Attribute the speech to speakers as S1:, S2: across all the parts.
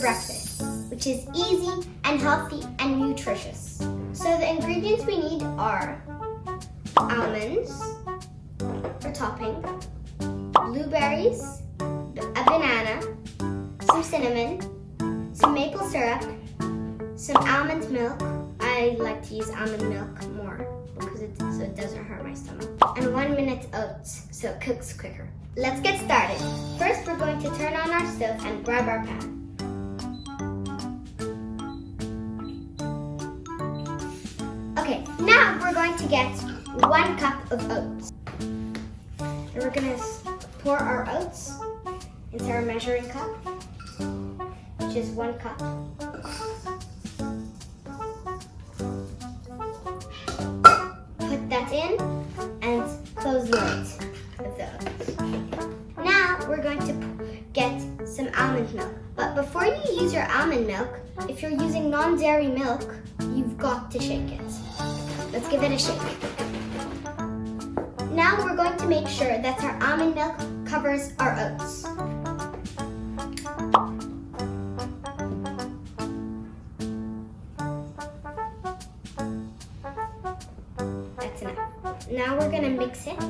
S1: breakfast, which is easy and healthy and nutritious. So the ingredients we need are almonds for topping, blueberries, a banana, some cinnamon, some maple syrup, some almond milk. I like to use almond milk more because it doesn't hurt my stomach. And 1 minute oats so it cooks quicker. Let's get started. First, we're going to turn on our stove and grab our pan. Okay, now we're going to get 1 cup of oats. And we're going to pour our oats into our measuring cup, which is 1 cup. Put that in and close the lid of the oats. Now we're going to get some almond milk. But before you use your almond milk, if you're using non-dairy milk, you've got to shake it. Let's give it a shake. Now we're going to make sure that our almond milk covers our oats. That's enough. Now we're going to mix it.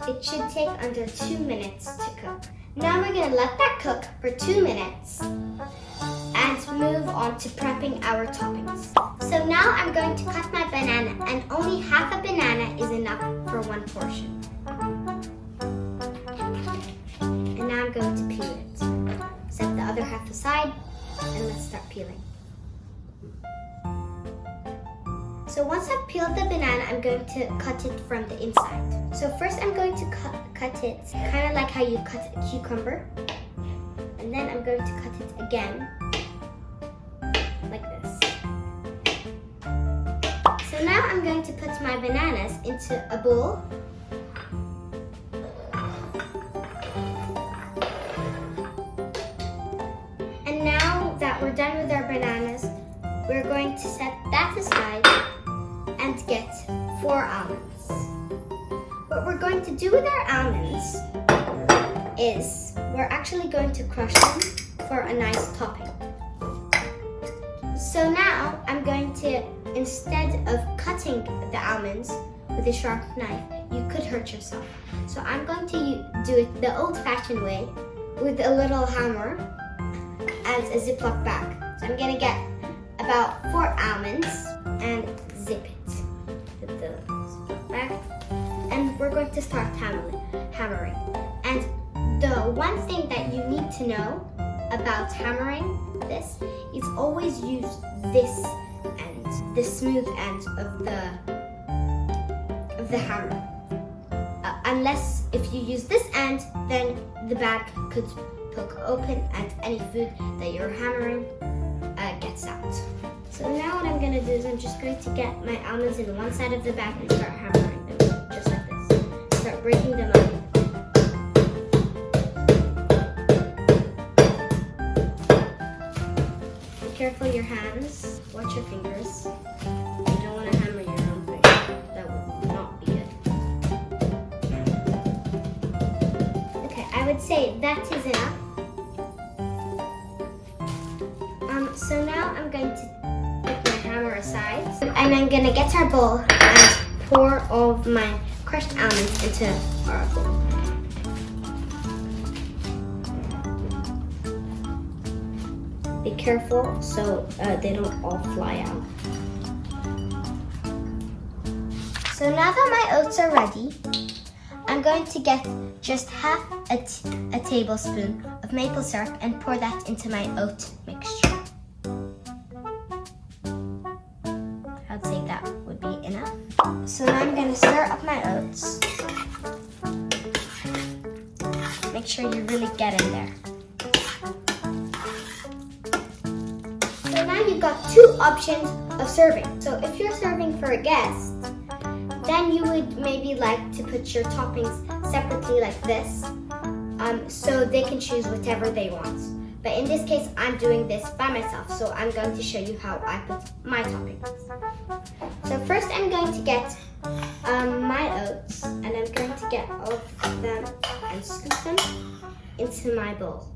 S1: It should take under 2 minutes to cook. Now we're going to let that cook for 2 minutes and move on to prepping our toppings. So now I'm going to cut my banana, and only half a banana is enough for 1 portion. And now I'm going to peel it. Set the other half aside and let's start peeling. So once I've peeled the banana, I'm going to cut it from the inside. So first I'm going to cut it kind of like how you cut a cucumber. And then I'm going to cut it again, like this. So now I'm going to put my bananas into a bowl. And now that we're done with our bananas, we're going to set that aside and get 4 almonds. What we're going to do with our almonds is we're actually going to crush them for a nice topping. So now I'm going to, instead of cutting the almonds with a sharp knife, you could hurt yourself. So I'm going to do it the old-fashioned way with a little hammer and a Ziploc bag. So I'm going to get about 4 almonds and zip it with the Ziploc bag. And we're going to start hammering. And the one thing that you need to know about hammering this is always use this end, the smooth end of the hammer. Unless if you use this end, then the bag could poke open and any food that you're hammering gets out. So now what I'm going to do is I'm just going to get my almonds in one side of the bag and start hammering them, just like this. Start breaking them up. Be careful your hands. Watch your fingers. You don't want to hammer your own finger. That would not be good. Okay, I would say that is enough. So now I'm going to put my hammer aside, and I'm going to get our bowl and pour all of my crushed almonds into our bowl. Be careful so they don't all fly out. So now that my oats are ready, I'm going to get just half a tablespoon of maple syrup and pour that into my oat mixture. I'd say that would be enough. So now I'm going to stir up my oats. Make sure you really get in there. So now you've got 2 options of serving. So if you're serving for a guest, then you would maybe like to put your toppings separately like this, so they can choose whatever they want. But in this case, I'm doing this by myself, so I'm going to show you how I put my toppings. So first I'm going to get my oats, and I'm going to get all of them and scoop them into my bowl.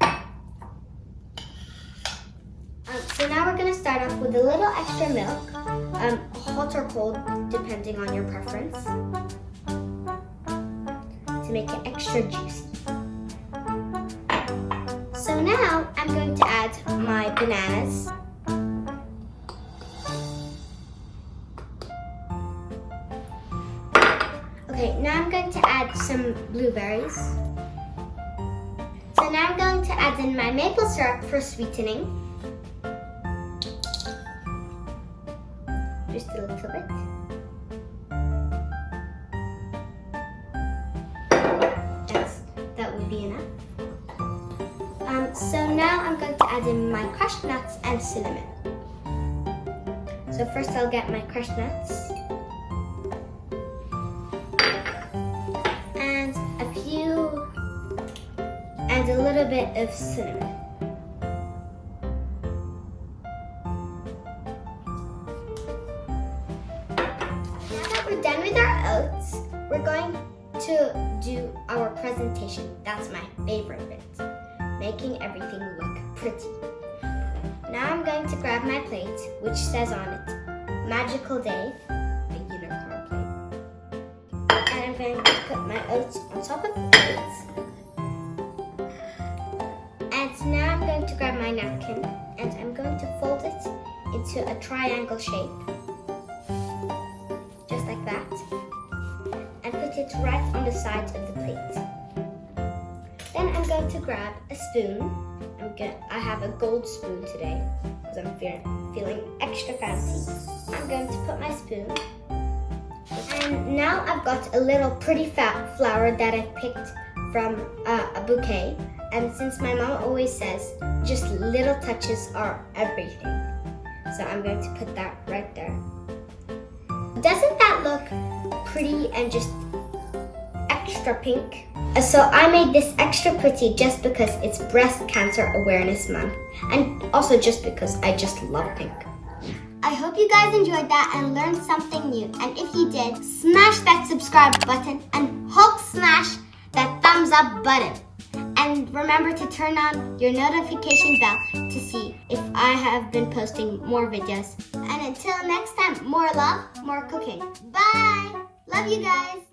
S1: So now we're gonna start off with a little extra milk, hot or cold, depending on your preference, to make it extra juicy. So now I'm going to add my bananas. Okay, now I'm going to add some blueberries. So now I'm going to add in my maple syrup for sweetening. Just a little bit. That would be enough. So now I'm going to add in my crushed nuts and cinnamon. So first I'll get my crushed nuts. And a little bit of cinnamon. Now that we're done with our oats, we're going to do our presentation. That's my favorite bit, making everything look pretty. Now I'm going to grab my plate, which says on it, Magical Day, a unicorn plate. And I'm going to put my oats on top of the plate. And now I'm going to grab my napkin and I'm going to fold it into a triangle shape, just like that, and put it right on the sides of the plate. Then I'm going to grab a spoon. I have a gold spoon today because I'm feeling extra fancy. I'm going to put my spoon. And now I've got a little pretty fat flower that I picked from a bouquet. And since my mom always says, just little touches are everything. So I'm going to put that right there. Doesn't that look pretty and just extra pink? So I made this extra pretty just because it's Breast Cancer Awareness Month. And also just because I just love pink. I hope you guys enjoyed that and learned something new. And if you did, smash that subscribe button and Hulk smash that thumbs up button. And remember to turn on your notification bell to see if I have been posting more videos. And until next time, more love, more cooking. Bye! Love you guys!